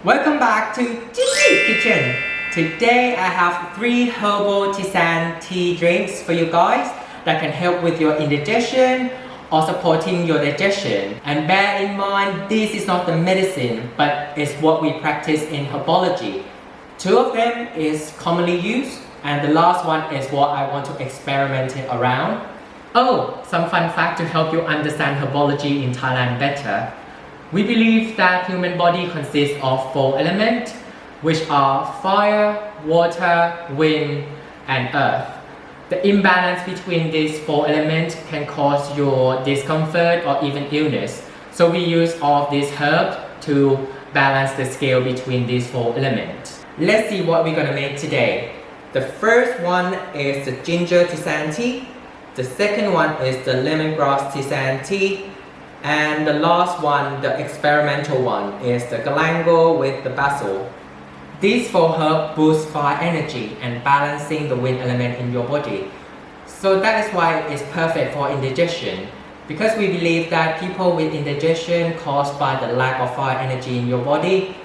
Welcome back to Gigi Kitchen. Today I have 3 herbal tisane tea drinks for you guys that can help with your indigestion or supporting your digestion. And bear in mind, this is not the medicine, but it's what we practice in herbology. 2 of them is commonly used, and the last one is what I want to experiment around. Oh, some fun fact to help you understand herbology in Thailand better. We believe that human body consists of 4 elements, which are fire, water, wind, and earth. The imbalance between these 4 elements can cause your discomfort or even illness. So we use all of these herbs to balance the scale between these 4 elements. Let's see what we're gonna make today. The first one is the ginger tisane tea. The second one is the lemongrass tisane tea. And the last one, the experimental one, is the galangal with the basil. These 4 herbs boost fire energy and balancing the wind element in your body. So that is why it's perfect for indigestion. Because we believe that people with indigestion caused by the lack of fire energy in your body,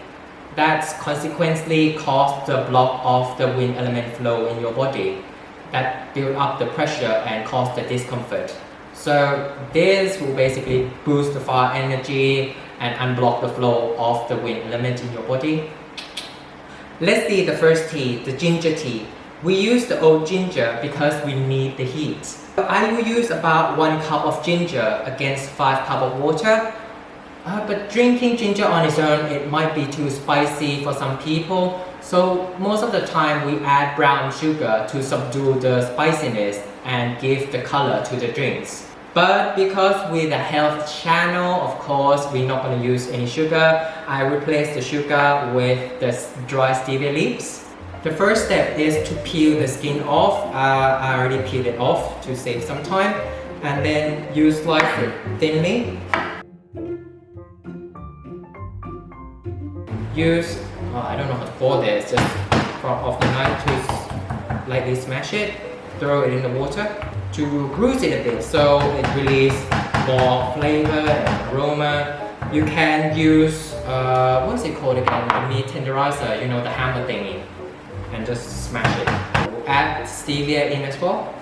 that's consequently caused the block of the wind element flow in your body. That build up the pressure and cause the discomfort. So this will basically boost the fire energy and unblock the flow of the wind element in your body. Let's see the first tea, the ginger tea. We use the old ginger because we need the heat. I will use about 1 cup of ginger against 5 cups of water. But drinking ginger on its own, it might be too spicy for some people. So most of the time we add brown sugar to subdue the spiciness and give the color to the drinks. But because with the health channel, of course, we're not going to use any sugar. I replace the sugar with the dry stevia leaves. The first step is to peel the skin off. I already peeled it off to save some time. And then you slice it thinly. Use, I don't know how to call this, just prop off the knife to lightly smash it. Throw it in the water to bruise it a bit so it releases more flavor and aroma. You can use, what is it called again? The meat tenderizer, you know, the hammer thingy, and just smash it. Add stevia in as well.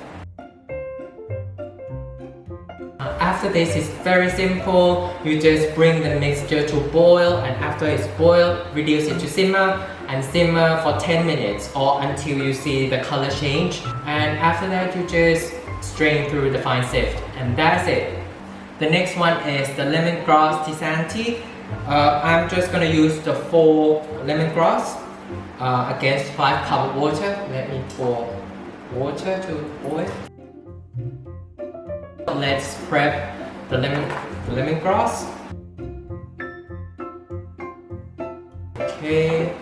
After this, it's very simple. You just bring the mixture to boil, and after it's boiled, reduce it to simmer and simmer for 10 minutes or until you see the color change. And after that, you just strain through the fine sift, and that's it. The next one is the lemongrass tisane tea. I'm just gonna use the 4 lemongrass against 5 cups of water. Let me pour water to boil. Let's prep the lemongrass. Okay,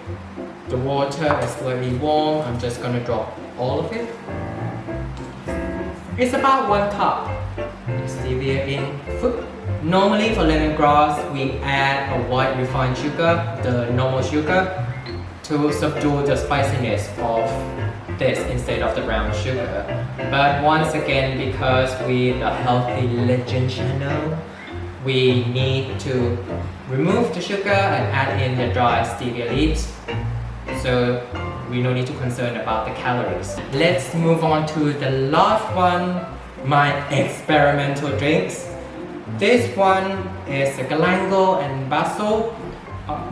the water is slightly warm. I'm just gonna drop all of it. It's about 1 cup. Stevia in. Normally for lemongrass, we add a white refined sugar, the normal sugar, to subdue the spiciness of this instead of the brown sugar. But once again, because with the healthy legend channel, we need to remove the sugar and add in the dry stevia leaves. So we no need to concern about the calories. Let's move on to the last one, my experimental drinks. This one is the galangal and basil.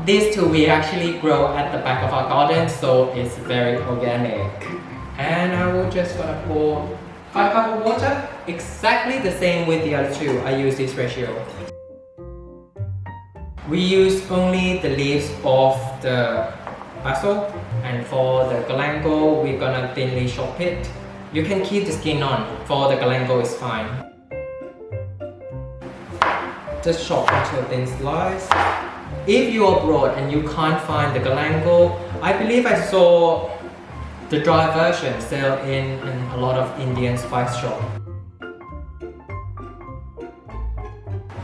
These 2 we actually grow at the back of our garden, so it's very organic. And I will just gonna pour 5 cups of water, exactly the same with the other 2. I use this ratio. We use only the leaves of the basil, and for the galangal, we're gonna thinly chop it. You can keep the skin on. For the galangal, it's fine. Just chop into a thin slice. If you're abroad and you can't find the galangal, I believe I saw the dry version sell in a lot of Indian spice shop.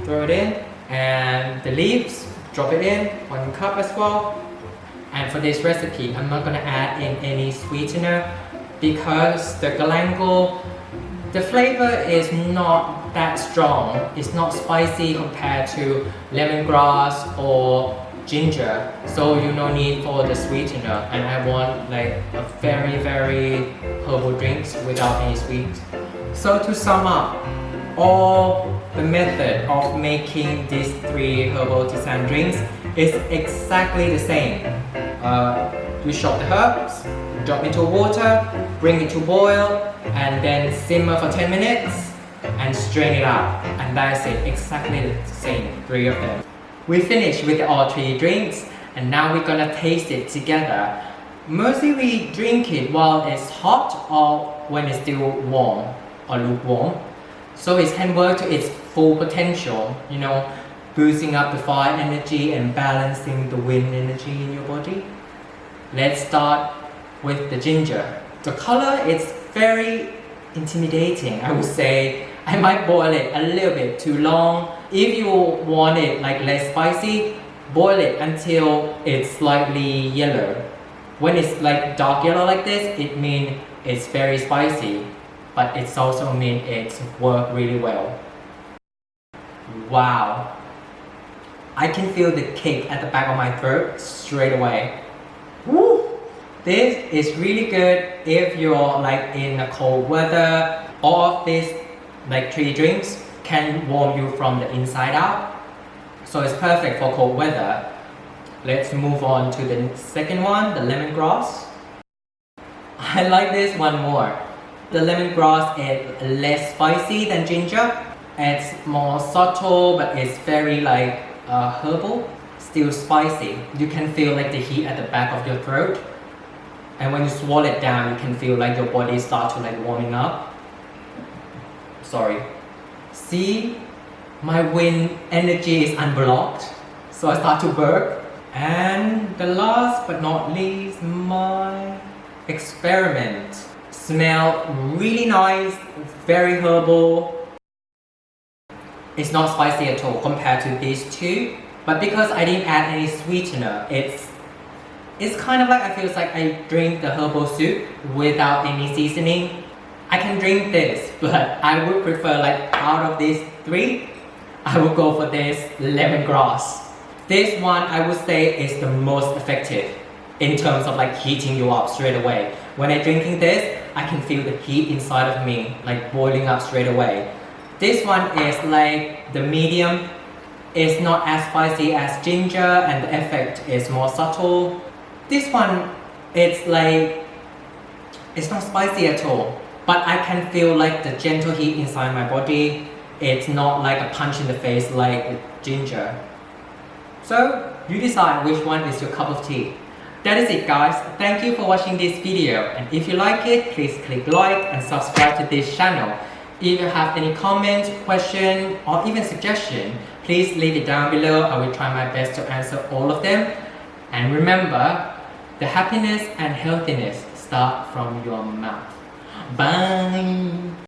Throw it in, and the leaves, drop it in, 1 cup as well. And for this recipe, I'm not gonna add in any sweetener because the galangal, the flavor is not that strong. It's not spicy compared to lemongrass or ginger, so you no need for the sweetener. And I want like a very herbal drinks without any sweet. So to sum up, all the method of making these 3 herbal tisane drinks is exactly the same. You chop the herbs, drop into water, bring it to boil, and then simmer for 10 minutes and strain it out. And that's it, exactly the same, 3 of them. We finished with all 3 drinks, and now we're gonna taste it together. Mostly we drink it while it's hot or when it's still warm or lukewarm. So it can work to its full potential, you know, boosting up the fire energy and balancing the wind energy in your body. Let's start with the ginger. The color is very intimidating, I would say. I might boil it a little bit too long. If you want it like less spicy, boil it until it's slightly yellow. When it's like dark yellow like this, it means it's very spicy, but it's also mean it's worked really well. Wow. I can feel the kick at the back of my throat straight away. Woo! This is really good if you're like in a cold weather. All of these like 3 drinks can warm you from the inside out. So it's perfect for cold weather. Let's move on to the second one, the lemongrass. I like this one more. The lemongrass is less spicy than ginger. It's more subtle, but it's very like herbal, still spicy. You can feel like the heat at the back of your throat. And when you swallow it down, you can feel like your body start to like warming up. Sorry. See, my wind energy is unblocked, so I start to work. And the last but not least, my experiment. Smell really nice, very herbal. It's not spicy at all compared to these 2, but because I didn't add any sweetener, it's kind of like I feel like I drink the herbal soup without any seasoning. I can drink this, but I would prefer like out of these 3, I would go for this lemongrass. This one I would say is the most effective in terms of like heating you up straight away. When I'm drinking this, I can feel the heat inside of me like boiling up straight away. This one is like the medium. It's not as spicy as ginger and the effect is more subtle. This one, it's like, it's not spicy at all, but I can feel like the gentle heat inside my body. It's not like a punch in the face like ginger. So, you decide which one is your cup of tea. That is it guys, thank you for watching this video, and if you like it, please click like and subscribe to this channel. If you have any comments, question or even suggestion, please leave it down below. I will try my best to answer all of them. And remember, the happiness and healthiness start from your mouth. Bye!